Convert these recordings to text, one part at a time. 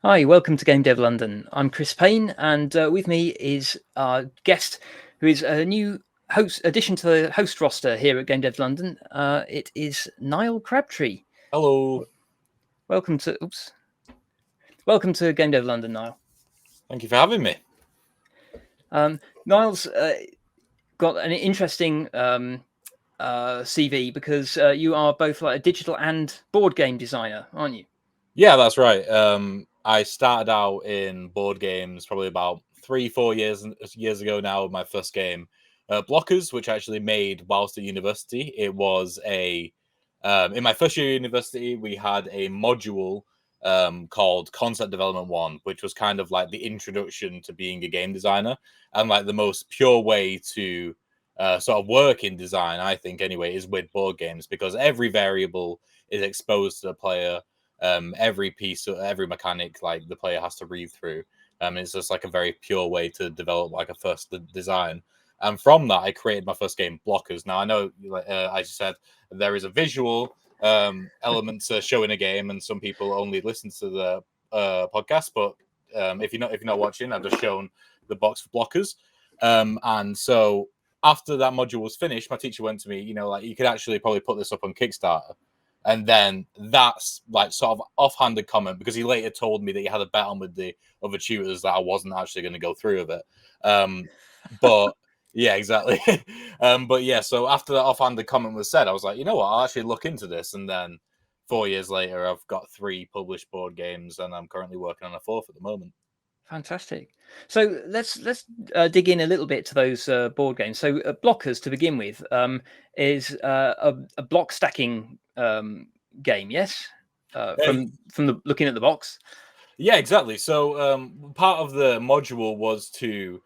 Hi, welcome to Game Dev London. I'm Chris Payne, and with me is our guest, who is a new addition to the host roster here at Game Dev London. It is Niall Crabtree. Hello. Welcome to Game Dev London, Niall. Thank you for having me. Niall's got an interesting CV because you are both like a digital and board game designer, aren't you? Yeah, that's right. I started out in board games probably about 3-4 years ago now with my first game, Blockers, which I actually made whilst at university. It was in my first year at university, we had a module called Concept Development 1, which was kind of like the introduction to being a game designer and like the most pure way to sort of work in design, I think anyway, is with board games, because every variable is exposed to the player. Every piece of every mechanic, like the player has to read through. It's just like a very pure way to develop like a first design. And from that, I created my first game, Blockers. Now I know, as you said, there is a visual element to showing a game, and some people only listen to the podcast. But if you're not watching, I've just shown the box for Blockers. And so after that module was finished, my teacher went to me, you could actually probably put this up on Kickstarter. And then that's like sort of offhanded comment, because he later told me that he had a bet on with the other tutors that I wasn't actually going to go through with it. But yeah, exactly. But yeah, so after that offhanded comment was said, I was like, you know what, I'll actually look into this. And then 4 years later, I've got 3 published board games, and I'm currently working on a 4th at the moment. Fantastic. So let's dig in a little bit to those board games. So Blockers, to begin with, is a block stacking game. Yes, from the looking at the box. Yeah, exactly. So part of the module was to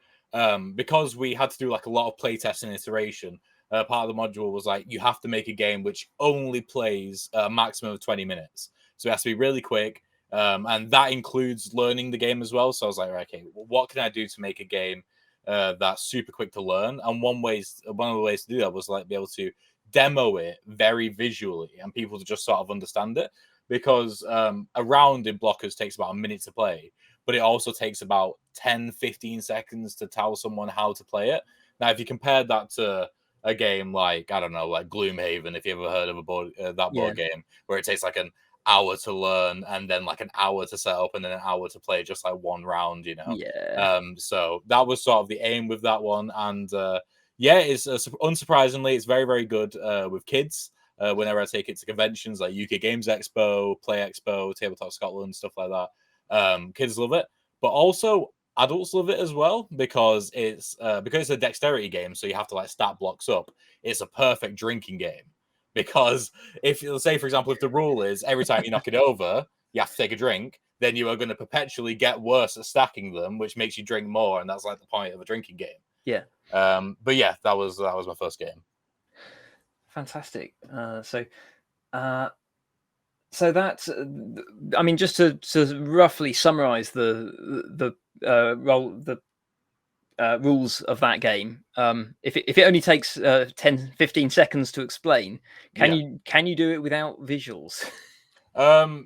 because we had to do like a lot of playtesting and iteration. Part of the module was like, you have to make a game which only plays a maximum of 20 minutes. So it has to be really quick. And that includes learning the game as well. So I was like, right, okay, what can I do to make a game that's super quick to learn? And one of the ways to do that was like be able to demo it very visually and people to just sort of understand it. Because a round in Blockers takes about a minute to play, but it also takes about 10-15 seconds to tell someone how to play it. Now, if you compare that to a game like, I don't know, like Gloomhaven, if you ever heard of that board game, where it takes like an hour to learn and then like an hour to set up and then an hour to play just like one round, Yeah. So that was sort of the aim with that one. And yeah, it's unsurprisingly, it's very, very good with kids. Whenever I take it to conventions like UK Games Expo, Play Expo, Tabletop Scotland, stuff like that, kids love it. But also adults love it as well, because it's a dexterity game, so you have to like stat blocks up. It's a perfect drinking game, because if, say, for example, if the rule is every time you knock it over, you have to take a drink, then you are going to perpetually get worse at stacking them, which makes you drink more, and that's like the point of a drinking game. Yeah. But yeah, that was my first game. Fantastic. So that's, I mean, just to roughly summarize the rules of that game. If it only takes 10-15 seconds to explain, can you do it without visuals?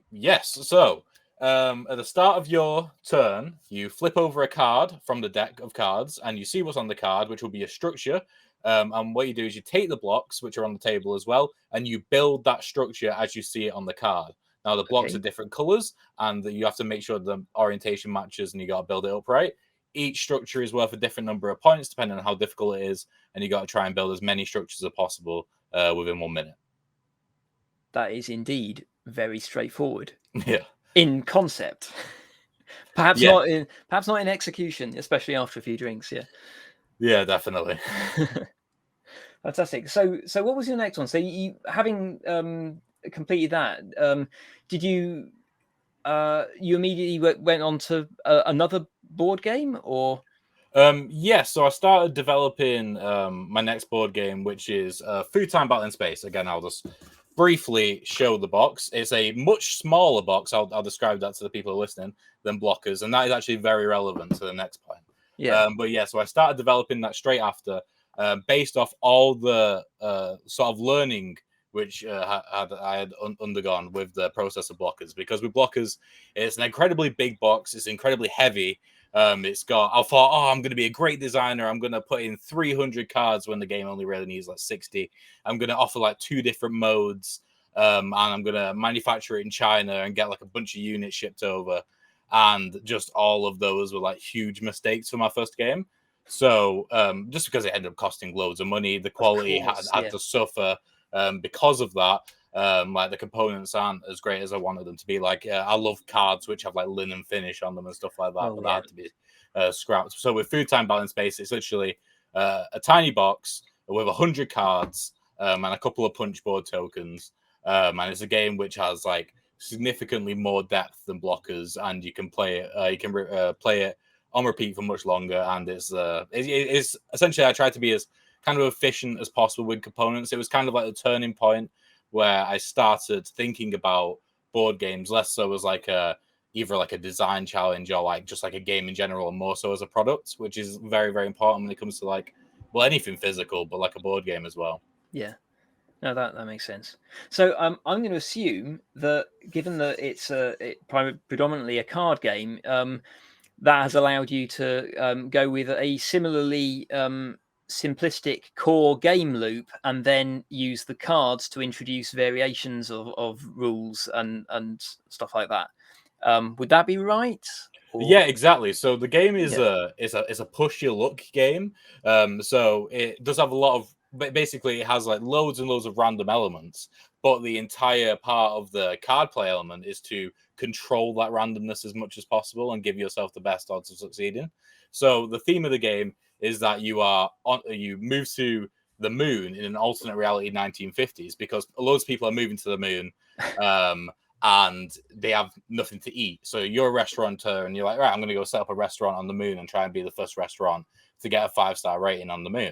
Yes. So at the start of your turn, you flip over a card from the deck of cards, and you see what's on the card, which will be a structure. And what you do is you take the blocks, which are on the table as well, and you build that structure as you see it on the card. Now, the blocks are different colors, and you have to make sure the orientation matches, and you got to build it up right. Each structure is worth a different number of points, depending on how difficult it is, and you got to try and build as many structures as possible within 1 minute. That is indeed very straightforward. Yeah. In concept. Perhaps not in execution, especially after a few drinks. Yeah, definitely. Fantastic. So what was your next one? So you, having completed that, did you immediately went on to another board game, or? Yes, so I started developing my next board game, which is Food Time Battle in Space. Again, I'll just briefly show the box. It's a much smaller box. I'll describe that to the people listening than Blockers, and that is actually very relevant to the next point. Yeah. But yeah, so I started developing that straight after, based off all the sort of learning which I had undergone with the process of blockers. Because with blockers, it's an incredibly big box. It's incredibly heavy. It's got. I thought, oh, I'm going to be a great designer. I'm going to put in 300 cards when the game only really needs like 60. I'm going to offer like 2 different modes, and I'm going to manufacture it in China and get like a bunch of units shipped over. And just all of those were like huge mistakes for my first game. So just because it ended up costing loads of money, the quality had to suffer because of that. Like the components aren't as great as I wanted them to be. Like I love cards which have like linen finish on them and stuff like that, but that had to be scrapped. So with Food Time Balance Base, it's literally a tiny box with 100 cards and a couple of punch board tokens. And it's a game which has like significantly more depth than blockers, and you can play it. You can play it on repeat for much longer, and it's essentially I tried to be as kind of efficient as possible with components. It was kind of like the turning point where I started thinking about board games less so as like either like a design challenge or like just like a game in general, and more so as a product, which is very, very important when it comes to like, well, anything physical, but like a board game as well. Yeah. No, that makes sense. So I'm going to assume that given that it's predominantly a card game, that has allowed you to go with a similarly simplistic core game loop, and then use the cards to introduce variations of rules and stuff like that. Would that be right? Yeah, exactly. So the game is Yeah. a push your luck game. So it does have a lot of basically it has like loads and loads of random elements, but the entire part of the card play element is to control that randomness as much as possible and give yourself the best odds of succeeding. So the theme of the game is that you move to the moon in an alternate reality 1950s, because loads of people are moving to the moon. And they have nothing to eat. So you're a restaurateur and you're like, right, I'm going to go set up a restaurant on the moon and try and be the first restaurant to get a 5-star rating on the moon.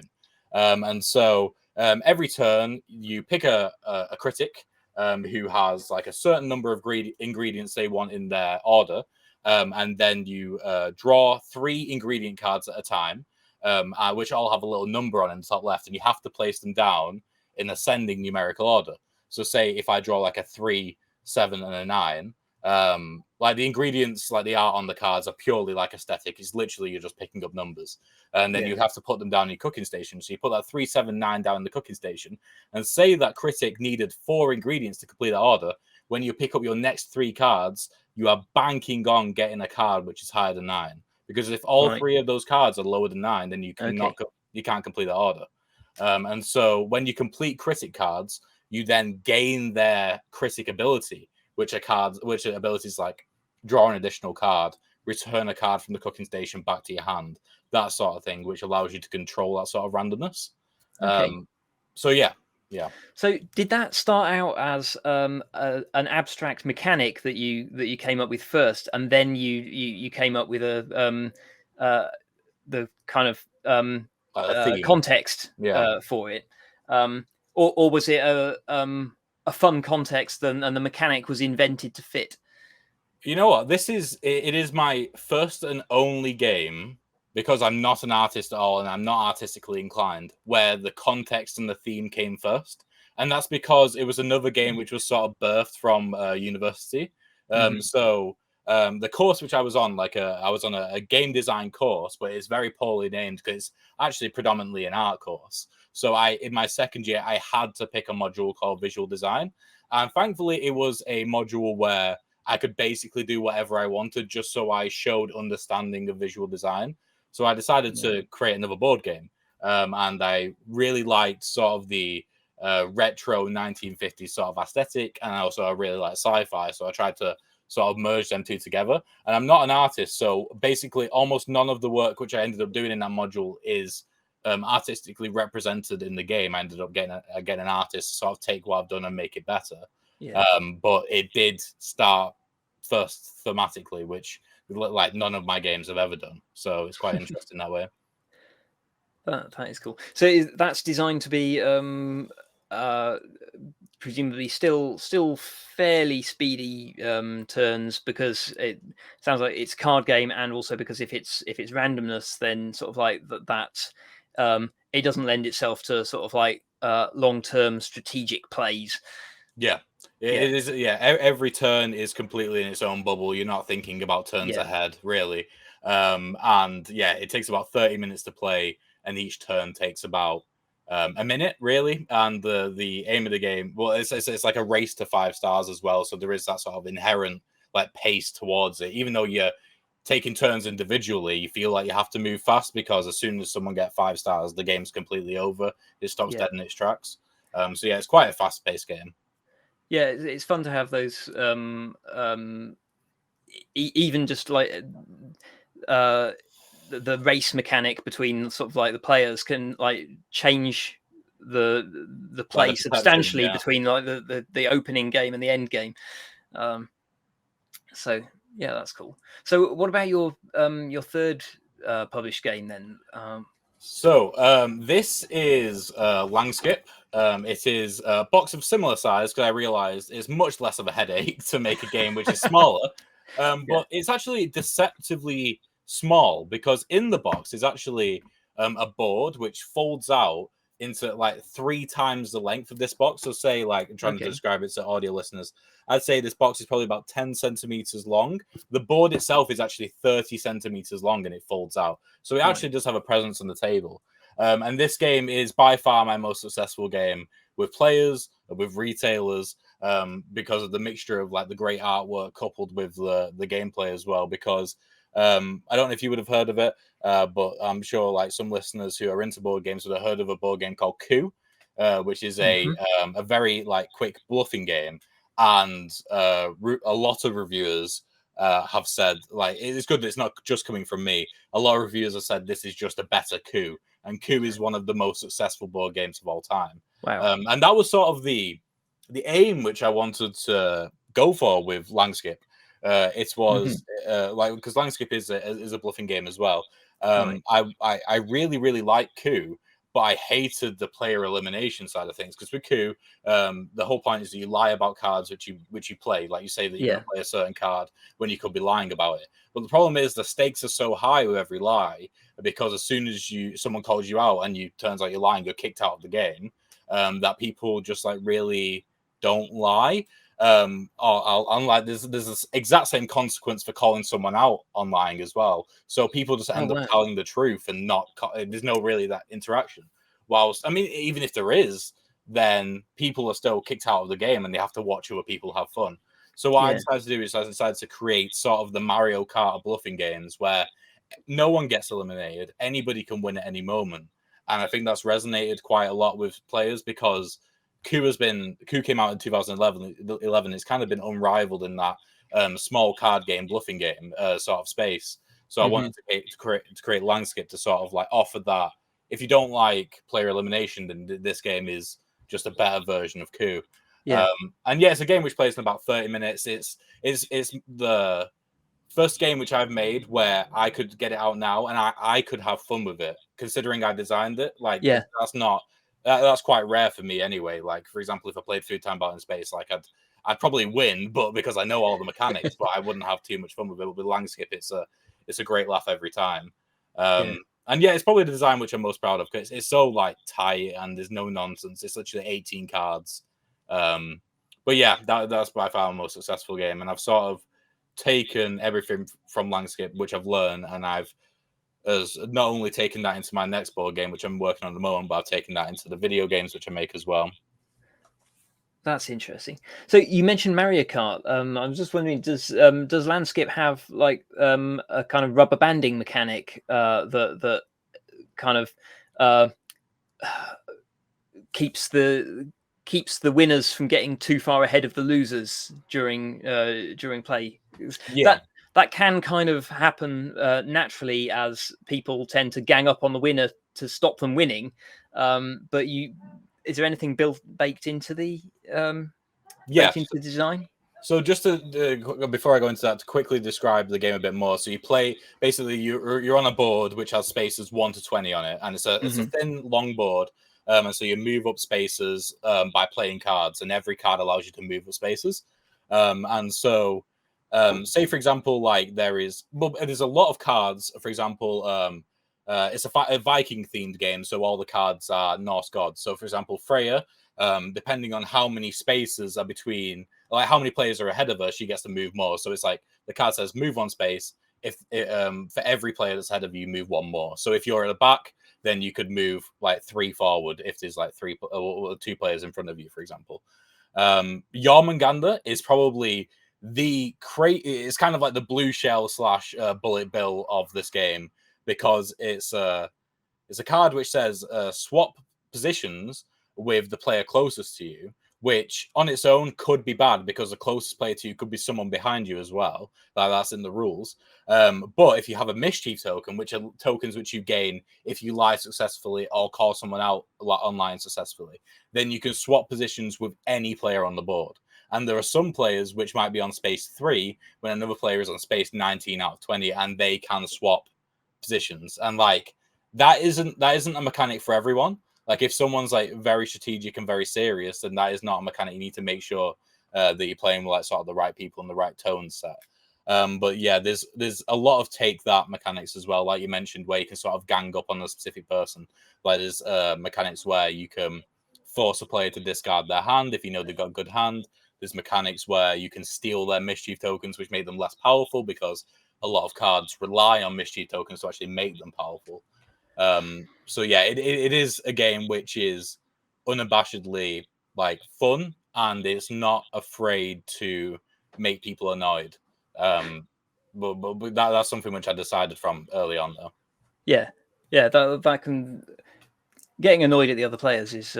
And so every turn you pick a critic who has like a certain number of ingredients they want in their order. And then you draw 3 ingredient cards at a time, which all have a little number on in the top left, and you have to place them down in ascending numerical order. So say if I draw like a 3, 7, and a 9, like the ingredients, like the art on the cards are purely like aesthetic. It's literally you're just picking up numbers, and then you have to put them down in your cooking station. So you put that 3, 7, 9 down in the cooking station, and say that critic needed 4 ingredients to complete that order. When you pick up your next 3 cards, you are banking on getting a card which is higher than 9, because if all 3 of those cards are lower than 9, then you can't complete that order. And so when you complete critic cards, you then gain their critic ability, which abilities like draw an additional card, return a card from the cooking station back to your hand, that sort of thing, which allows you to control that sort of randomness. So yeah. So did that start out as an abstract mechanic that you came up with first, and then you came up with the kind of context for it, or was it a fun context and the mechanic was invented to fit? You know what? It is my first and only game, because I'm not an artist at all and I'm not artistically inclined, where the context and the theme came first. And that's because it was another game which was sort of birthed from university. So the course which I was on, I was on a game design course, but it's very poorly named because it's actually predominantly an art course. So in my second year, I had to pick a module called visual design. And thankfully, it was a module where I could basically do whatever I wanted, just so I showed understanding of visual design. So I decided to create another board game. And I really liked sort of the retro 1950s sort of aesthetic. And I really like sci-fi. So I tried to sort of merge them two together. And I'm not an artist. So basically almost none of the work which I ended up doing in that module is artistically represented in the game. I ended up getting an artist to sort of take what I've done and make it better. But it did start first thematically, which like none of my games have ever done. So it's quite interesting that way. That is cool. So that's designed to be presumably still fairly speedy turns, because it sounds like it's card game, and also because if it's randomness, then sort of like that it doesn't lend itself to sort of like long-term strategic plays. Yeah, it is. Yeah, every turn is completely in its own bubble. You're not thinking about turns ahead, really. And yeah, it takes about 30 minutes to play, and each turn takes about a minute, really. And the aim of the game, well, it's like a race to 5 stars as well. So there is that sort of inherent like pace towards it, even though you're taking turns individually. You feel like you have to move fast because as soon as someone gets 5 stars, the game's completely over. It stops dead in its tracks. So yeah, it's quite a fast-paced game. Yeah, it's fun to have those even just like the race mechanic between sort of like the players can like change the play Like the perception, substantially between like the opening game and the end game. So yeah, that's cool. So what about your third published game then? So this is Langskip. It is a box of similar size because I realized it's much less of a headache to make a game which is smaller. But it's actually deceptively small because in the box is actually a board which folds out into like 3 times the length of this box. So say like I'm trying to describe it to audio listeners. I'd say this box is probably about 10 centimeters long. The board itself is actually 30 centimeters long and it folds out. So it actually does have a presence on the table. And this game is by far my most successful game with players, with retailers, because of the mixture of like the great artwork coupled with the gameplay as well. Because I don't know if you would have heard of it, but I'm sure like some listeners who are into board games would have heard of a board game called Coup, which is a very like quick bluffing game. And a lot of reviewers have said like it's good that it's not just coming from me. A lot of reviewers have said this is just a better Coup, and Coup is one of the most successful board games of all time. Wow. And that was sort of the aim which I wanted to go for with Langskip. It was like because Langskip is a bluffing game as well. I really like Coup, but I hated the player elimination side of things because with Coup, the whole point is that you lie about cards which you play. Like you say that you're going to play a certain card when you could be lying about it. But the problem is the stakes are so high with every lie because as soon as someone calls you out and you turns out you're lying, you're kicked out of the game. That people just like really don't lie. Unlike there's this exact same consequence for calling someone out on lying as well. So people just end up telling the truth and not. There's no really that interaction. Whilst I mean, even if there is, then people are still kicked out of the game and they have to watch other people have fun. So what I decided to do is I decided to create sort of the Mario Kart of bluffing games where no one gets eliminated. Anybody can win at any moment. And I think that's resonated quite a lot with players because Coup came out in 2011. It's kind of been unrivaled in that small card game, bluffing game sort of space. So I wanted to create Langskip to sort of like offer that. If you don't like player elimination, then this game is just a better version of Coup. And yeah, it's a game which plays in about 30 minutes. It's the first game which I've made where I could get it out now and I could have fun with it, considering I designed it. Like that's quite rare for me anyway. Like for example, if I played Food Time Battle in Space, like I'd probably win, but because I know all the mechanics, but I wouldn't have too much fun with it. But with Langskip, it's a great laugh every time. And yeah, it's probably the design which I'm most proud of because it's so like tight and there's no nonsense. It's literally 18 cards. But yeah, that's by far my most successful game, and I've sort of taken everything from Langskip which I've learned, and I've not only taken that into my next board game which I'm working on at the moment, but I've taken that into the video games which I make as well. That's interesting. So you mentioned Mario Kart. I was just wondering, does Langskip have like a kind of rubber banding mechanic that kind of keeps the winners from getting too far ahead of the losers during play? That can kind of happen naturally as people tend to gang up on the winner to stop them winning. But is there anything baked into the design? So just to before I go into that, to quickly describe the game a bit more. So you play basically you're on a board which has spaces 1 to 20 on it, and it's a thin long board. And so you move up spaces by playing cards, and every card allows you to move up spaces. And so, say for example, like there's a lot of cards. For example, it's a Viking themed game, so all the cards are Norse gods. So, for example, Freya, depending on how many spaces are between, like how many players are ahead of her, she gets to move more. So it's like the card says move one space. If for every player that's ahead of you, move one more. So if you're at the back, then you could move like 3 forward if there's like 2 players in front of you, for example. Jormungandr is probably it's kind of like the blue shell / bullet bill of this game, because it's a card which says swap positions with the player closest to you, which on its own could be bad because the closest player to you could be someone behind you as well. That's in the rules. But if you have a mischief token, which are tokens which you gain if you lie successfully or call someone out online successfully, then you can swap positions with any player on the board. And there are some players which might be on space 3 when another player is on space 19 out of 20, and they can swap positions. And like that isn't a mechanic for everyone. Like if someone's like very strategic and very serious, then that is not a mechanic. You need to make sure that you're playing with like sort of the right people and the right tone set. But yeah, there's a lot of take that mechanics as well, like you mentioned, where you can sort of gang up on a specific person. Like there's mechanics where you can force a player to discard their hand if you know they've got a good hand. There's mechanics where you can steal their mischief tokens, which make them less powerful because a lot of cards rely on mischief tokens to actually make them powerful. So yeah, it is a game which is unabashedly like fun, and it's not afraid to make people annoyed. But that's something which I decided from early on, though. Yeah, that can, getting annoyed at the other players is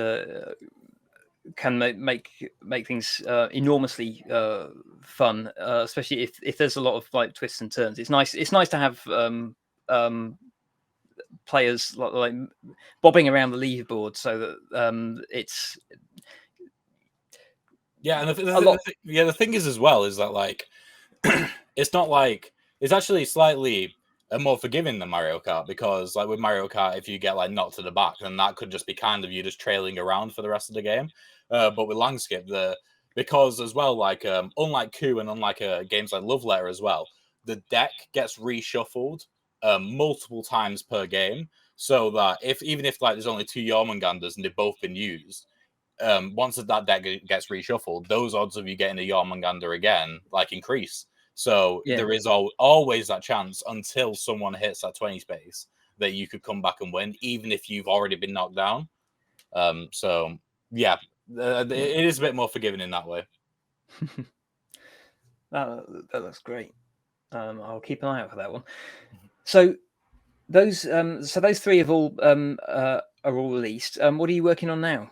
can make things enormously fun, especially if there's a lot of like twists and turns. It's nice to have players like bobbing around the leaderboard so that it's and the thing is as well is that like it's not like it's actually slightly more forgiving than Mario Kart, because like with Mario Kart, if you get like knocked to the back, then that could just be kind of you just trailing around for the rest of the game. But with Langskip, because as well, like unlike Coup and unlike games like Love Letter as well, the deck gets reshuffled multiple times per game, so that even if like there's only 2 Jormungandrs and they've both been used, once that deck gets reshuffled, those odds of you getting a Jormungandr again like increase. So there is always that chance until someone hits that 20 space that you could come back and win, even if you've already been knocked down. So yeah, it is a bit more forgiving in that way. that looks great. I'll keep an eye out for that one. So those 3 have all are all released. What are you working on now?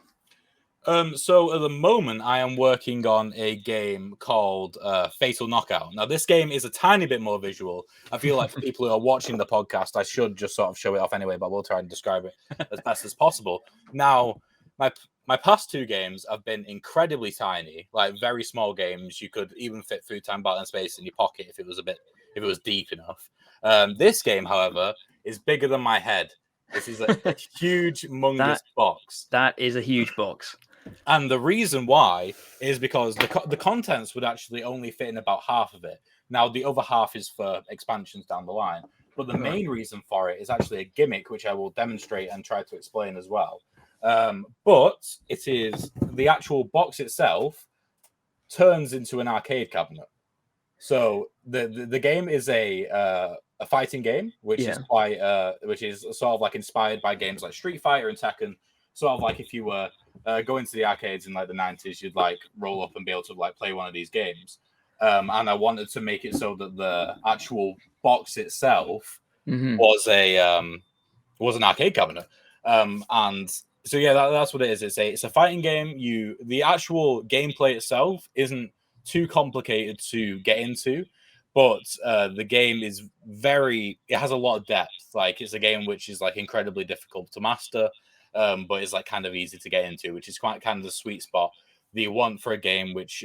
So at the moment, I am working on a game called Fatal Knockout. Now, this game is a tiny bit more visual. I feel like for people who are watching the podcast, I should just sort of show it off anyway, but we'll try and describe it as best as possible. Now, my past 2 games have been incredibly tiny, like very small games. You could even fit Food Time Battle in Space in your pocket if it was deep enough. This game, however, is bigger than my head. This is a huge, humongous box. That is a huge box. And the reason why is because the contents would actually only fit in about half of it. Now, the other half is for expansions down the line. But the main reason for it is actually a gimmick, which I will demonstrate and try to explain as well. But it is the actual box itself turns into an arcade cabinet. So the game is a fighting game, which is which is sort of like inspired by games like Street Fighter and Tekken. Sort of like if you were going to the arcades in like the 90s, you'd like roll up and be able to like play one of these games. And I wanted to make it so that the actual box itself was an arcade cabinet. And so yeah, that's what it is. It's a fighting game. The actual gameplay itself isn't too complicated to get into, but the game is it has a lot of depth. Like it's a game which is like incredibly difficult to master. But it's like kind of easy to get into, which is quite kind of the sweet spot that you want for a game which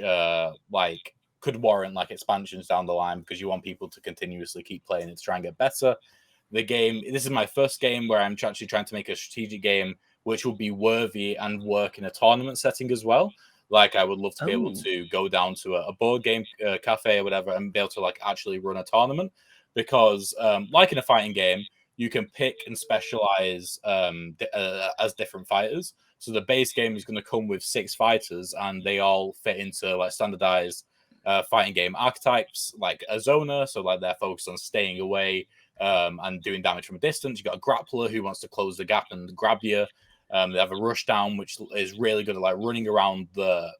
like could warrant like expansions down the line, because you want people to continuously keep playing it to try and get better. This is my first game where I'm actually trying to make a strategic game which will be worthy and work in a tournament setting as well. Like I would love to be able to go down to a board game cafe or whatever and be able to like actually run a tournament, because like in a fighting game, you can pick and specialize as different fighters. So the base game is going to come with 6 fighters, and they all fit into like standardized fighting game archetypes, like a zoner, so like they're focused on staying away and doing damage from a distance. You got a grappler who wants to close the gap and grab you. They have a rush down, which is really good at like running around the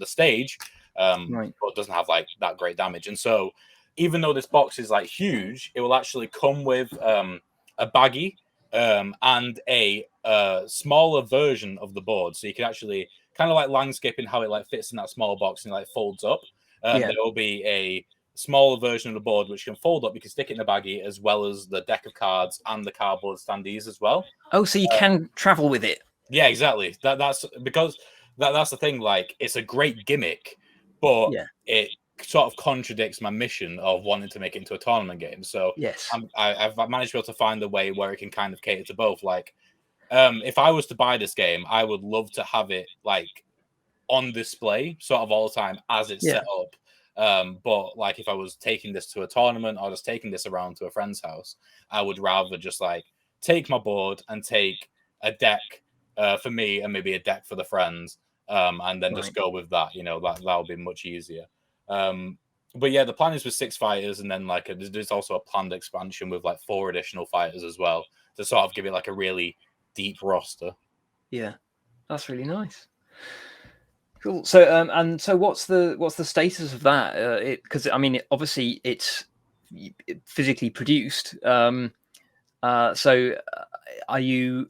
stage, but doesn't have like that great damage. And so, even though this box is like huge, it will actually come with a baggie and a smaller version of the board, so you can actually kind of like landscaping how it like fits in that small box and like folds up. There will be a smaller version of the board which can fold up. You can stick it in the baggie, as well as the deck of cards and the cardboard standees as well. Oh, so you can travel with it. Yeah, exactly. That's because that's the thing. Like, it's a great gimmick, but it sort of contradicts my mission of wanting to make it into a tournament game. So yes, I've managed to be able to find a way where it can kind of cater to both. Like, if I was to buy this game, I would love to have it like on display sort of all the time as it's set up. But like, if I was taking this to a tournament or just taking this around to a friend's house, I would rather just like take my board and take a deck for me and maybe a deck for the friends, and then just go with that. You know, that would be much easier. But yeah, the plan is with 6 fighters, and then like there's also a planned expansion with like 4 additional fighters as well to sort of give it like a really deep roster. Yeah, that's really nice. Cool. So, and so, what's the status of that? Because I mean, obviously, it's physically produced. So, are you?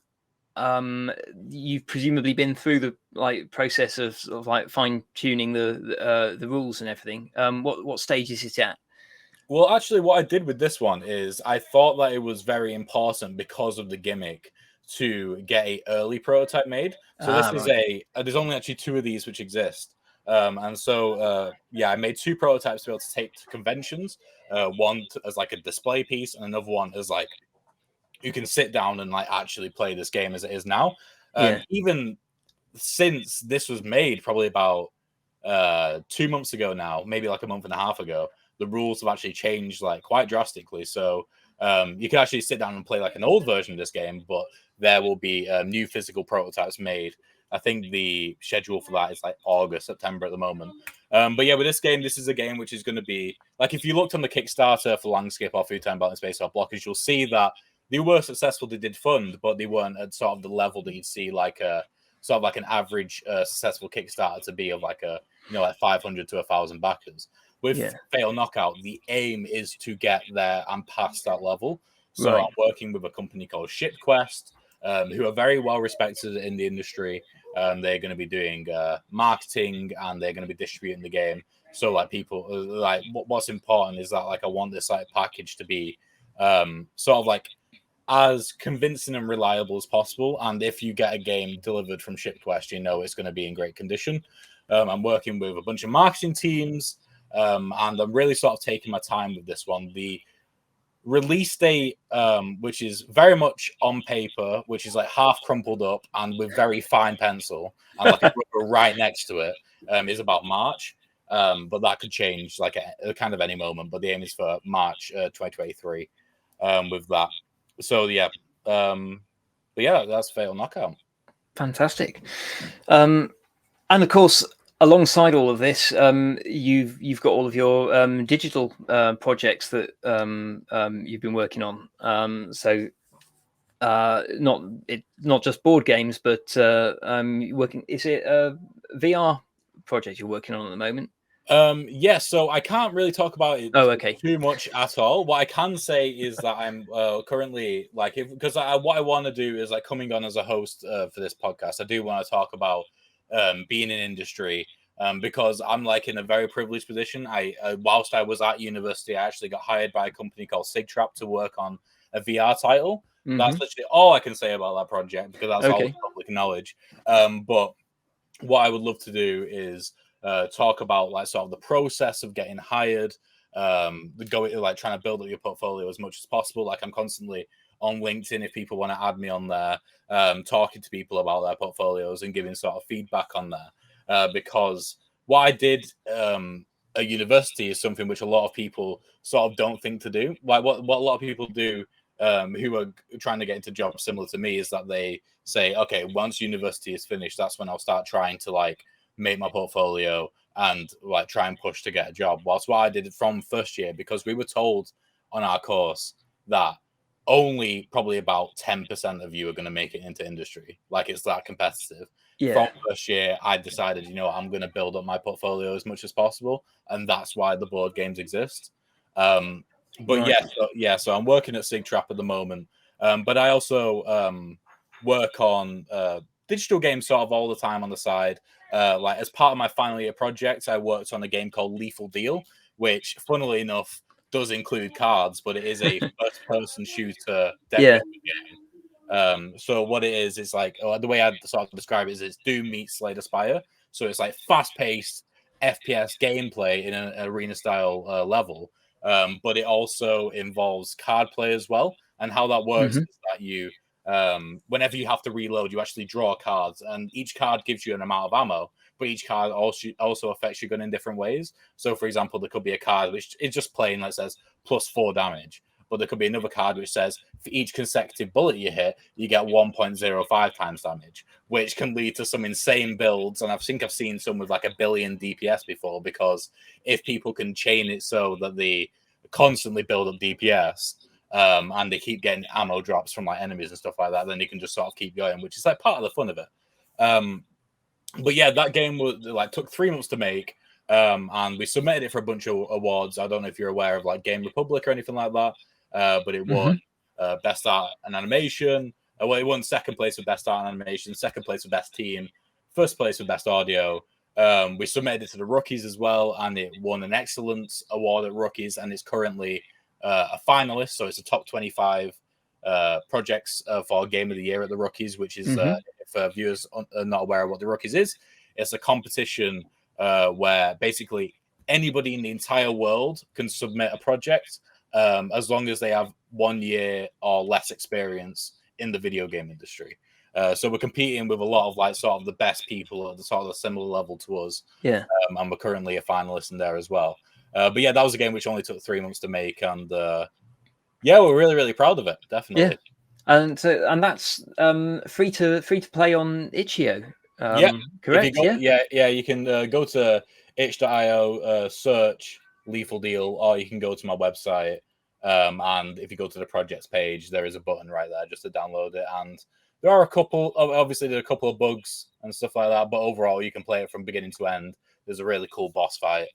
You've presumably been through the like process of like fine tuning the rules and everything. What stage is it at? Well, actually, what I did with this one is I thought that it was very important because of the gimmick to get a early prototype made. So this is there's only actually 2 of these which exist. And so, yeah, I made 2 prototypes to be able to take to conventions. One as like a display piece, and another one as like you can sit down and like actually play this game as it is now. Even since this was made, probably about 2 months ago now, maybe like a month and a half ago, the rules have actually changed like quite drastically. So you can actually sit down and play like an old version of this game, but there will be new physical prototypes made. I think the schedule for that is like August, September at the moment. But yeah, with this game, this is a game which is going to be like, if you looked on the Kickstarter for Landscape or Food Time Balance Space or Blockers, you'll see that they were successful. They did fund, but they weren't at sort of the level that you'd see like a sort of like an average successful Kickstarter to be of like a, you know, like 500 to 1,000 backers. With Fatal Knockout, the aim is to get there and past that level. So I'm working with a company called ShipQuest, who are very well respected in the industry. They're going to be doing marketing, and they're going to be distributing the game. So like people like what's important is that like I want this like package to be sort of like as convincing and reliable as possible. And if you get a game delivered from ShipQuest, you know it's going to be in great condition. I'm working with a bunch of marketing teams, and I'm really sort of taking my time with this one. The release date, which is very much on paper, which is like half crumpled up and with very fine pencil and like a rubber right next to it, is about March. But that could change like a kind of any moment. But the aim is for March 2023 with that. So yeah, but yeah, that's Fatal Knockout. Fantastic. And of course, alongside all of this, you've got all of your digital projects that you've been working on. So not just board games, but working. Is it a VR project you're working on at the moment? Yeah, so I can't really talk about it too much at all. What I can say is that I'm currently like, because what I want to do is like coming on as a host for this podcast. I do want to talk about being in industry, because I'm like in a very privileged position. Whilst I was at university, I actually got hired by a company called SigTrap to work on a VR title. That's literally all I can say about that project, because that's all public knowledge. But what I would love to do is talk about like sort of the process of getting hired, like trying to build up your portfolio as much as possible. Like, I'm constantly on LinkedIn if people want to add me on there, talking to people about their portfolios and giving sort of feedback on there, because what I did at university is something which a lot of people sort of don't think to do. Like what a lot of people do who are trying to get into jobs similar to me is that they say, okay, once university is finished, that's when I'll start trying to like make my portfolio and like try and push to get a job. Whilst what I did from first year, because we were told on our course that only probably about 10% of you are going to make it into industry. Like it's that competitive. Yeah. From first year, I decided, I'm going to build up my portfolio as much as possible. And that's why the board games exist. But Right. so I'm working at Sig Trap at the moment. But I also work on digital games sort of all the time on the side. Like as part of my final year project, I worked on a game called Lethal Deal, which, funnily enough, does include cards, but it is a first-person shooter deck Yeah. building game. So what it is, it's like the way I sort of describe it is it's Doom meets Slay the Spire. So it's like fast-paced FPS gameplay in an arena-style level, but it also involves card play as well. And how that works is that you, whenever you have to reload, you actually draw cards, and each card gives you an amount of ammo. But each card also affects your gun in different ways. So, for example, there could be a card which is just plain that says +4 damage. But there could be another card which says for each consecutive bullet you hit, you get 1.05 times damage, which can lead to some insane builds. And I think I've seen some with like 1 billion DPS before, because if people can chain it so that they constantly build up DPS, and they keep getting ammo drops from like enemies and stuff like that, then you can just sort of keep going, which is like part of the fun of it. But yeah, that game was like took 3 months to make, and we submitted it for a bunch of awards. I don't know if you're aware of like Game Republic or anything like that, but it won best art and animation. Well, it won second place for best art and animation, second place for best team, first place for best audio. We submitted it to the rookies as well, and it won an excellence award at rookies, and it's currently a finalist. So it's a top 25 projects for Game of the Year at the rookies, which is if viewers are not aware of what the rookies is, it's a competition where basically anybody in the entire world can submit a project, as long as they have 1 year or less experience in the video game industry. So we're competing with a lot of like sort of the best people at the sort of a similar level to us. Yeah. And we're currently a finalist in there as well. But yeah, that was a game which only took 3 months to make, and yeah, we're really, really proud of it. Definitely. Yeah. And that's free to play on Itch.io. Yeah. If you Correct. go, Yeah. you can go to itch.io, search Lethal Deal, or you can go to my website. And if you go to the projects page, there is a button right there just to download it. And there are obviously there are a couple of bugs and stuff like that, but overall you can play it from beginning to end. There's a really cool boss fight,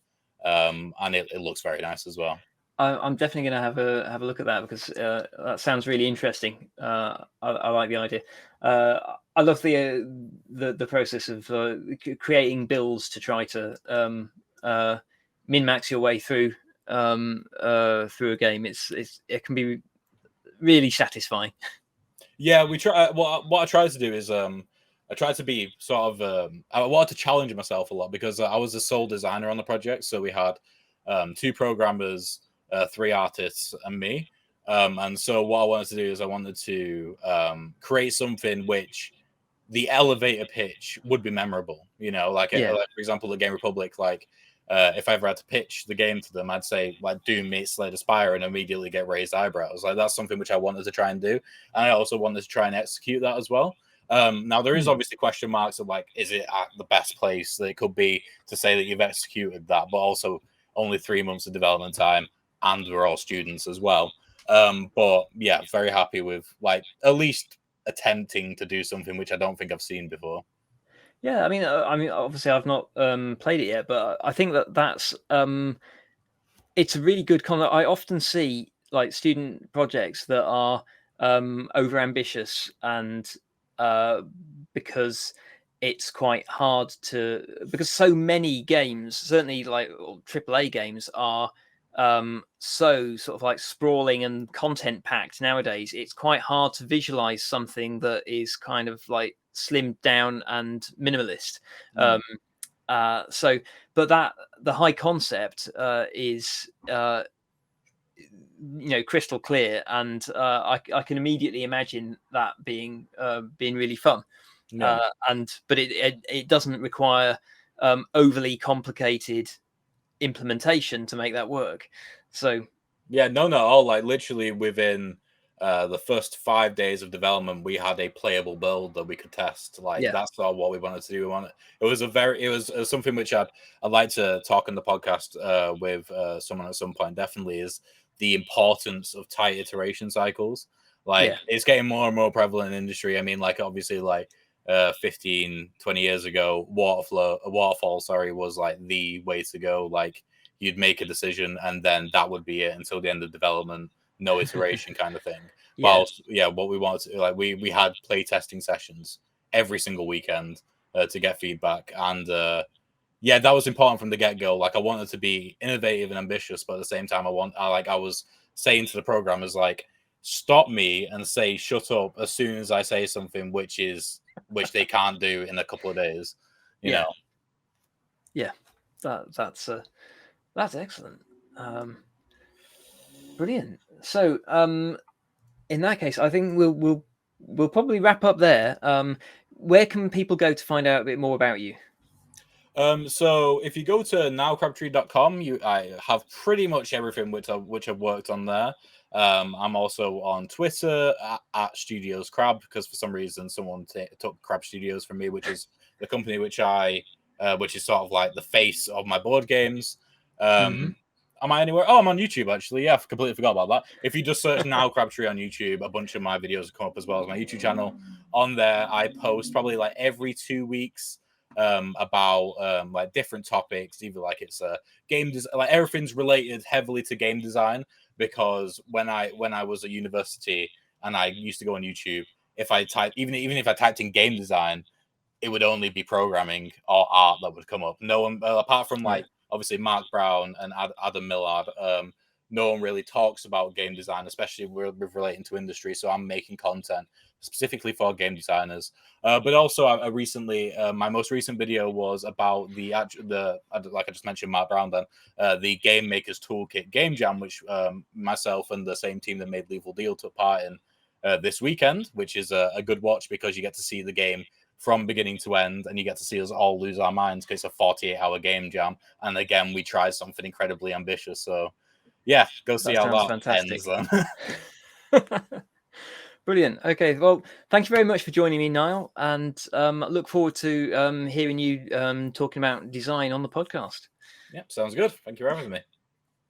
and it looks very nice as well. I'm definitely going to have a look at that, because that sounds really interesting. I like the idea. I love the process of creating builds to try to min max your way through a game. It can be really satisfying. Yeah, we try. What I try to do is I try to be sort of I wanted to challenge myself a lot, because I was the sole designer on the project, so we had 2 programmers, 3 artists, and me. And so what I wanted to do is I wanted to create something which the elevator pitch would be memorable. Like for example, the Game Republic. Like if I ever had to pitch the game to them, I'd say like Doom meets Slay the Spire, and immediately get raised eyebrows. Like that's something which I wanted to try and do, and I also wanted to try and execute that as well. Now there is obviously question marks of like, is it at the best place that it could be to say that you've executed that, but also only 3 months of development time, and we're all students as well. But yeah, very happy with like at least attempting to do something which I don't think I've seen before. Yeah, I mean, obviously I've not played it yet, but I think that's it's a really good concept. I often see like student projects that are over ambitious, and because it's quite hard because so many games, certainly like AAA games, are so sort of like sprawling and content packed nowadays. It's quite hard to visualize something that is kind of like slimmed down and minimalist. So, but the high concept is crystal clear, and I can immediately imagine that being really fun. Yeah. But it doesn't require overly complicated implementation to make that work. So yeah, no, all like literally within the first 5 days of development, we had a playable build that we could test. Like, Yeah. that's not what we wanted to do. It was something which I'd like to talk in the podcast with someone at some point. Definitely is the importance of tight iteration cycles. Like, Yeah. it's getting more and more prevalent in the industry. I mean, like, obviously, like 15, 20 years ago, waterfall, sorry, was like the way to go. Like, you'd make a decision and then that would be it until the end of development, no iteration kind of thing. Yeah. Whilst, yeah, what we wanted to, like, we had play testing sessions every single weekend to get feedback. And yeah, that was important from the get-go. Like, I wanted to be innovative and ambitious, but at the same time, I was saying to the programmers, like, stop me and say shut up as soon as I say something which they can't do in a couple of days, you know. Yeah, that's excellent. Brilliant. So in that case, I think we'll probably wrap up there. Where can people go to find out a bit more about you? So if you go to nowcrabtree.com, I have pretty much everything which I've worked on there. I'm also on Twitter at Studios Crab, because for some reason someone took Crab Studios from me, which is the company which is sort of like the face of my board games. Am I anywhere? Oh, I'm on YouTube, actually. Yeah, I completely forgot about that. If you just search Now Crabtree on YouTube, a bunch of my videos will come up, as well as my YouTube channel. On there, I post probably like every 2 weeks about like different topics, either like it's game design, like everything's related heavily to game design. Because when I was at university and I used to go on YouTube, if I typed even if I typed in game design, it would only be programming or art that would come up. No one, apart from like obviously Mark Brown and Adam Millard, no one really talks about game design, especially with relating to industry. So I'm making content specifically for game designers. But also, I recently, my most recent video was about like I just mentioned, Mark Brown. Then the Game Makers Toolkit Game Jam, which myself and the same team that made Lethal Deal took part in this weekend, which is a good watch because you get to see the game from beginning to end, and you get to see us all lose our minds because it's a 48-hour game jam. And again, we tried something incredibly ambitious. So yeah, go see how that fantastic. ends then. Brilliant. Okay, well, thank you very much for joining me, Niall, and I look forward to hearing you talking about design on the podcast. Yep, sounds good. Thank you for having me.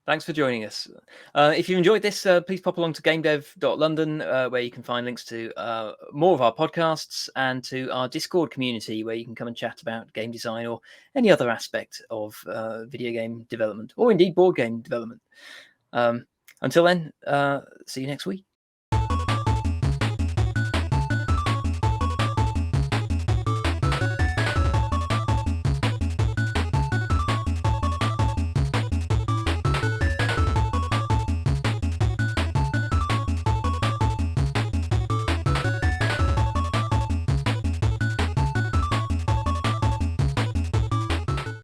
Thanks for joining us. If you enjoyed this, please pop along to gamedev.london, where you can find links to more of our podcasts and to our Discord community, where you can come and chat about game design or any other aspect of video game development, or indeed board game development. Until then, see you next week.